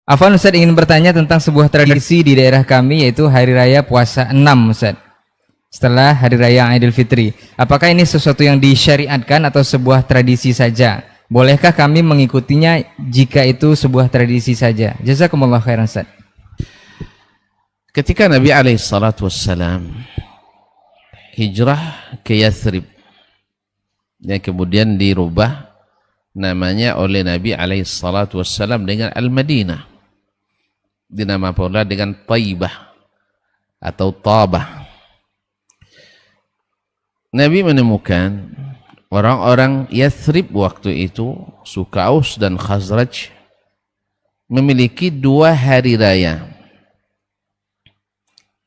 Afwan Ustaz, ingin bertanya tentang sebuah tradisi di daerah kami, yaitu Hari Raya Puasa 6 Ustaz, setelah Hari Raya Idul Fitri. Apakah ini sesuatu yang disyariatkan atau sebuah tradisi saja? Bolehkah kami mengikutinya jika itu sebuah tradisi saja? Jazakumullah khairan Ustaz. Ketika Nabi SAW hijrah ke Yathrib, yang kemudian dirubah namanya oleh Nabi SAW dengan Al-Madinah, dinama pula dengan Taibah atau Tabah. Nabi menemukan orang-orang Yathrib waktu itu, suku Aus dan Khazraj, memiliki 2 hari raya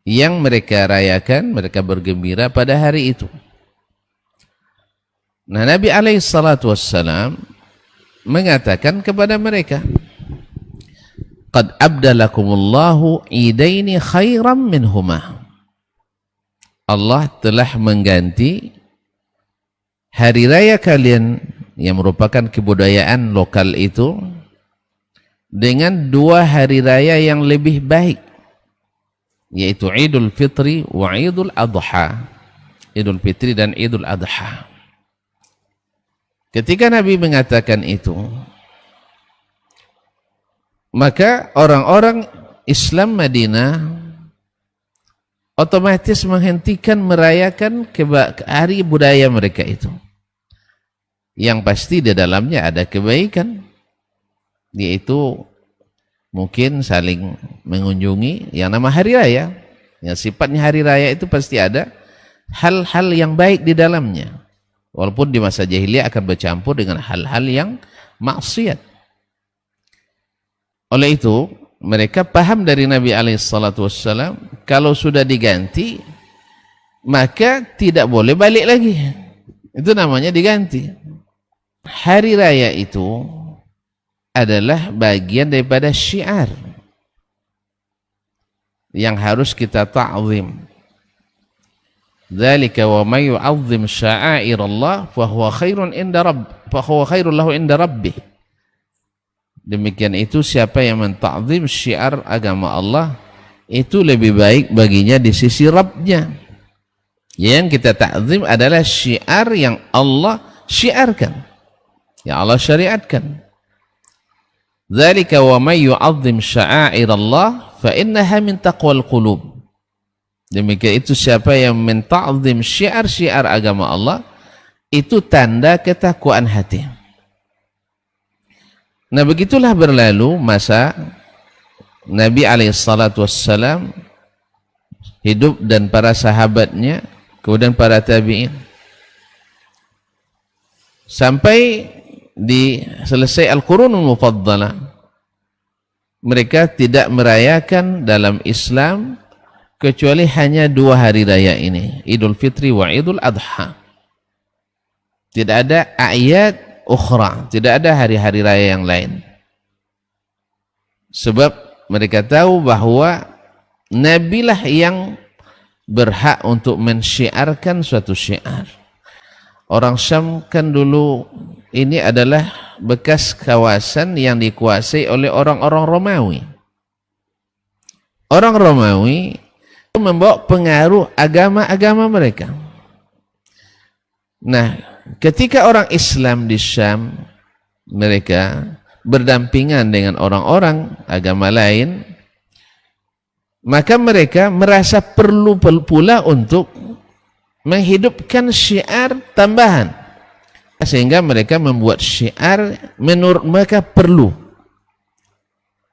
yang mereka rayakan, mereka bergembira pada hari itu. Nah, Nabi SAW mengatakan kepada mereka, "Qad abdalakumullahu idaini khairan minhuma." Allah telah mengganti hari raya kalian yang merupakan kebudayaan lokal itu dengan 2 hari raya yang lebih baik, yaitu Idul Fitri wa Idul Adha. Idul Fitri dan Idul Adha. Ketika Nabi mengatakan itu, maka orang-orang Islam Madinah otomatis menghentikan merayakan hari budaya mereka itu, yang pasti di dalamnya ada kebaikan, yaitu mungkin saling mengunjungi yang nama hari raya. Yang sifatnya hari raya itu pasti ada hal-hal yang baik di dalamnya, walaupun di masa jahiliyah akan bercampur dengan hal-hal yang maksiat. Oleh itu mereka paham dari Nabi SAW, kalau sudah diganti maka tidak boleh balik lagi. Itu namanya diganti. Hari raya itu adalah bagian daripada syiar yang harus kita ta'zim. Dzalika wa may yu'azzim sya'airallah fa huwa khairun lahu inda rabbih. Demikian itu, siapa yang menta'zim syiar agama Allah, itu lebih baik baginya di sisi Rabbnya. Yang kita ta'zim adalah syiar yang Allah syiarkan, yang Allah syariatkan. Dzalika wa may yu'azzim sya'airallah fa innaha min taqwal qulub. Demikian itu, siapa yang menta'zim syiar-syiar agama Allah, itu tanda ketakwaan hati. Nah, begitulah berlalu masa Nabi SAW hidup dan para sahabatnya, kemudian para tabi'in, sampai di selesai Al-Qurunul Mufaddalah. Mereka tidak merayakan dalam Islam kecuali hanya 2 hari raya ini, Idul Fitri wa Idul Adha. Tidak ada ayat ukhra, tidak ada hari-hari raya yang lain. Sebab mereka tahu bahwa Nabi lah yang berhak untuk mensyiarkan suatu syiar. Orang Syam kan dulu ini adalah bekas kawasan yang dikuasai oleh orang-orang Romawi. Orang Romawi membawa pengaruh agama-agama mereka. Nah, ketika orang Islam di Syam, mereka berdampingan dengan orang-orang agama lain, maka mereka merasa perlu pula untuk menghidupkan syiar tambahan, sehingga mereka membuat syiar menurut mereka perlu.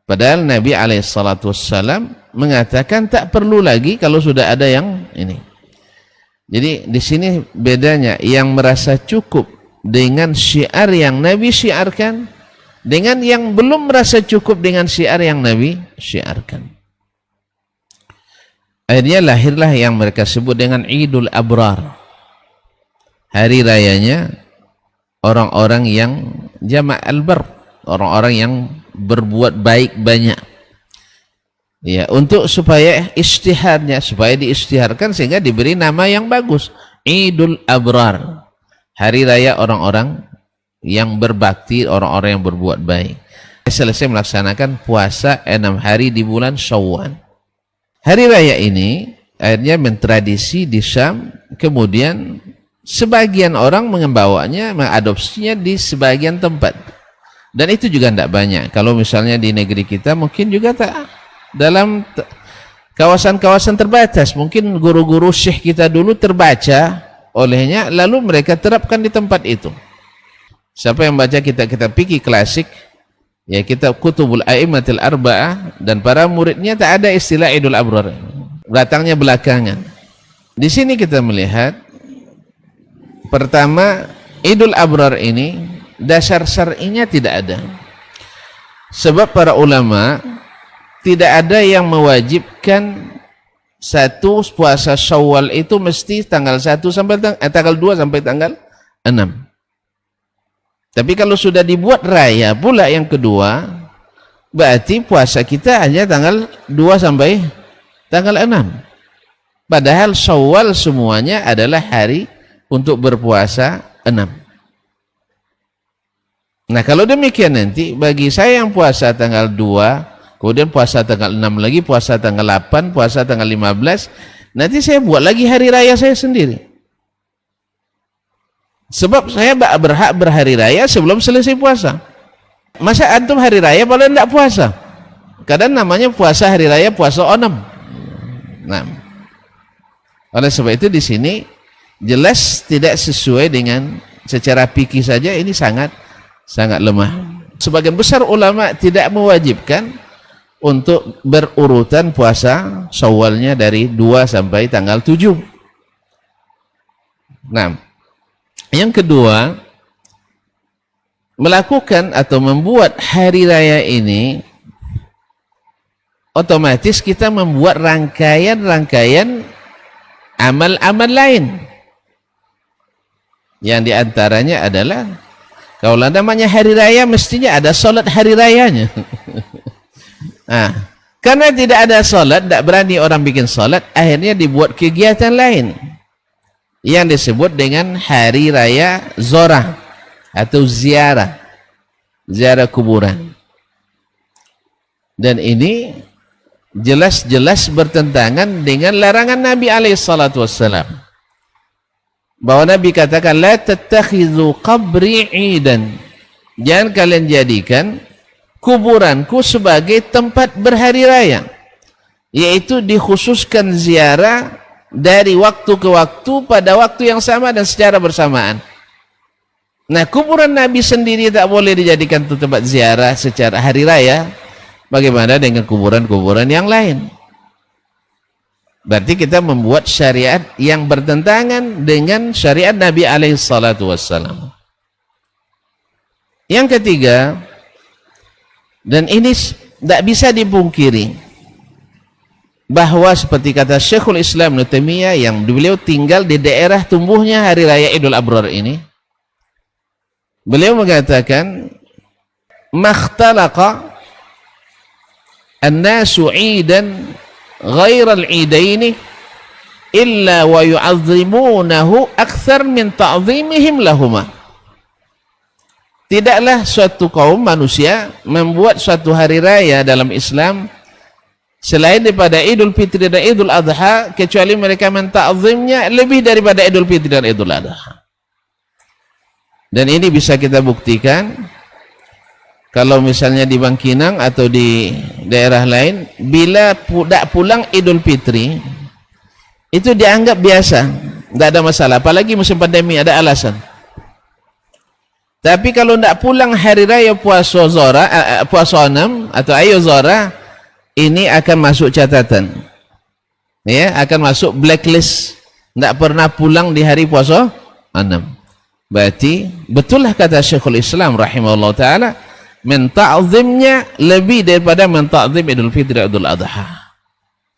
Padahal Nabi SAW mengatakan tak perlu lagi kalau sudah ada yang ini. Jadi di sini bedanya, yang merasa cukup dengan syiar yang Nabi syiarkan dengan yang belum merasa cukup dengan syiar yang Nabi syiarkan. Akhirnya lahirlah yang mereka sebut dengan Idul Abrar. Hari rayanya orang-orang yang jama' al-bar, orang-orang yang berbuat baik banyak. Ya, untuk supaya istiharnya, supaya diistiharkan sehingga diberi nama yang bagus, Idul Abrar, hari raya orang-orang yang berbakti, orang-orang yang berbuat baik. selesai melaksanakan puasa 6 hari di bulan Syawal. Hari raya ini akhirnya mentradisi di Syam, kemudian sebagian orang mengembawanya, mengadopsinya di sebagian tempat. Dan itu juga tidak banyak. Kalau misalnya di negeri kita mungkin juga tak dalam kawasan-kawasan terbatas. Mungkin guru-guru syekh kita dulu terbaca olehnya, lalu mereka terapkan di tempat itu. Siapa yang baca kitab-kitab fikih klasik, ya kitab Kutubul A'immatil Arba'ah, dan para muridnya tak ada istilah Idul Abrar. Datangnya belakangan. Di sini kita melihat pertama, Idul Abrar ini dasar syar'inya tidak ada. Sebab para ulama tidak ada yang mewajibkan satu puasa Syawal itu mesti tanggal 1 sampai tanggal 2 sampai tanggal 6. Tapi kalau sudah dibuat raya pula yang kedua, berarti puasa kita hanya tanggal 2 sampai tanggal 6. Padahal Syawal semuanya adalah hari untuk berpuasa 6. Nah, kalau demikian nanti bagi saya yang puasa tanggal 2, kemudian puasa tanggal 6 lagi, puasa tanggal 8, puasa tanggal 15, nanti saya buat lagi hari raya saya sendiri. Sebab saya berhak berhari raya sebelum selesai puasa. Masa antum hari raya kalau tidak puasa? Kadang namanya puasa hari raya, puasa onem. Nah, oleh sebab itu di sini jelas tidak sesuai dengan secara fikih saja, ini sangat lemah. Sebagian besar ulama tidak mewajibkan untuk berurutan puasa Syawalnya dari 2 sampai tanggal 7. Nah, yang kedua, melakukan atau membuat hari raya ini otomatis kita membuat rangkaian-rangkaian amal-amal lain, yang diantaranya adalah kalau namanya hari raya mestinya ada sholat hari rayanya. Nah, karena tidak ada sholat, tidak berani orang bikin sholat, akhirnya dibuat kegiatan lain yang disebut dengan hari raya Zorah atau ziarah kuburan. Dan ini jelas-jelas bertentangan dengan larangan Nabi SAW, bahwa Nabi katakan la tattakhidhu qabri idan, jangan kalian jadikan kuburanku sebagai tempat berhari raya, yaitu dikhususkan ziarah dari waktu ke waktu pada waktu yang sama dan secara bersamaan. Nah, kuburan Nabi sendiri tak boleh dijadikan tempat ziarah secara hari raya, bagaimana dengan kuburan-kuburan yang lain? Berarti kita membuat syariat yang bertentangan dengan syariat Nabi SAW. Yang ketiga, dan ini tidak bisa dipungkiri, bahwa seperti kata Syekhul Islam Ibnu Taimiyah yang beliau tinggal di daerah tumbuhnya hari raya Idul Abrar ini, beliau mengatakan makhtalaqa an-nasu 'idan ghairal 'idaini illa wa yu'azzimunahu akthar min ta'zimihim lahuma. Tidaklah suatu kaum manusia membuat suatu hari raya dalam Islam selain daripada Idul Fitri dan Idul Adha, kecuali mereka menta'zimnya lebih daripada Idul Fitri dan Idul Adha. Dan ini bisa kita buktikan kalau misalnya di Bangkinang atau di daerah lain, bila tidak pulang Idul Fitri itu dianggap biasa, tidak ada masalah, apalagi musim pandemi ada alasan. Tapi kalau tidak pulang hari raya puasa Zora, puasa 6 atau Ayo Zora, ini akan masuk catatan, ya, akan masuk blacklist, tidak pernah pulang di hari puasa 6. Berarti betullah kata Syekhul Islam rahimahullah ta'ala, menta'zimnya lebih daripada menta'zim Idul Fitri dan Idul Adha.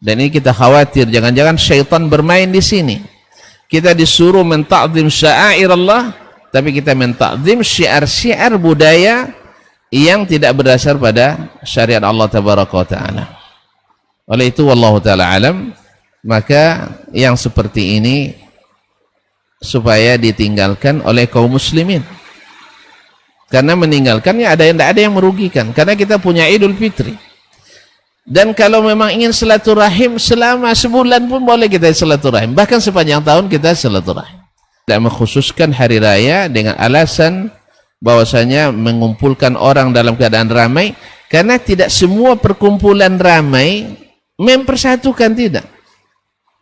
Dan ini kita khawatir jangan-jangan syaitan bermain di sini. Kita disuruh menta'zim sya'air Allah, tapi kita menta'zim syiar-syiar budaya yang tidak berdasar pada syariat Allah Tabaraka wa Ta'ala. Oleh itu wallahu ta'ala alam, maka yang seperti ini supaya ditinggalkan oleh kaum muslimin. Karena meninggalkannya tidak ada yang merugikan. Karena kita punya Idul Fitri. Dan kalau memang ingin silaturahim selama sebulan pun boleh kita silaturahim. Bahkan sepanjang tahun kita silaturahim. Tidak mengkhususkan hari raya dengan alasan bahwasanya mengumpulkan orang dalam keadaan ramai. Karena tidak semua perkumpulan ramai mempersatukan, tidak.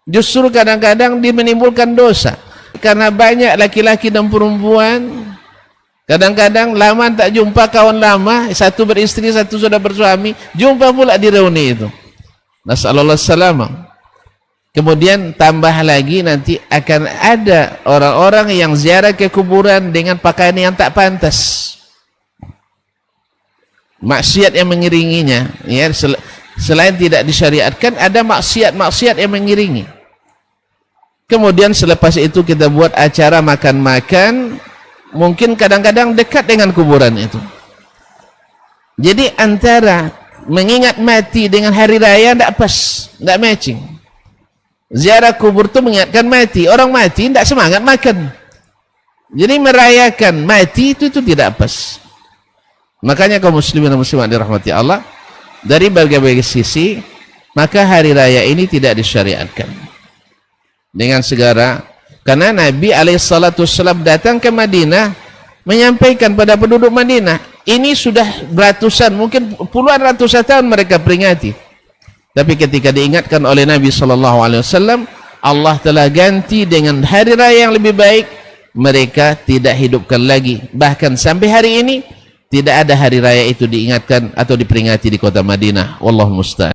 Justru kadang-kadang dia menimbulkan dosa. Karena banyak laki-laki dan perempuan, kadang-kadang lama tak jumpa kawan lama, satu beristri, satu sudah bersuami, jumpa pula di reuni itu. Nasallallahu salamah. Kemudian tambah lagi nanti akan ada orang-orang yang ziarah ke kuburan dengan pakaian yang tak pantas. Maksiat yang mengiringinya, ya, selain tidak disyariatkan, ada maksiat-maksiat yang mengiringi. Kemudian selepas itu kita buat acara makan-makan, mungkin kadang-kadang dekat dengan kuburan itu. Jadi antara mengingat mati dengan hari raya tidak pas, tidak matching. Ziarah kubur itu mengingatkan mati, orang mati tidak semangat makan. Jadi merayakan mati itu tidak pas. Makanya kaum muslimin dan muslimat dirahmati Allah, dari berbagai sisi, maka hari raya ini tidak disyariatkan dengan segala. Karena Nabi alaihissalam datang ke Madinah menyampaikan pada penduduk Madinah, ini sudah beratusan, mungkin puluhan ratusan tahun mereka peringati. Tapi ketika diingatkan oleh Nabi SAW, Allah telah ganti dengan hari raya yang lebih baik, mereka tidak hidupkan lagi. Bahkan sampai hari ini tidak ada hari raya itu diingatkan atau diperingati di kota Madinah. Wallahu musta'an.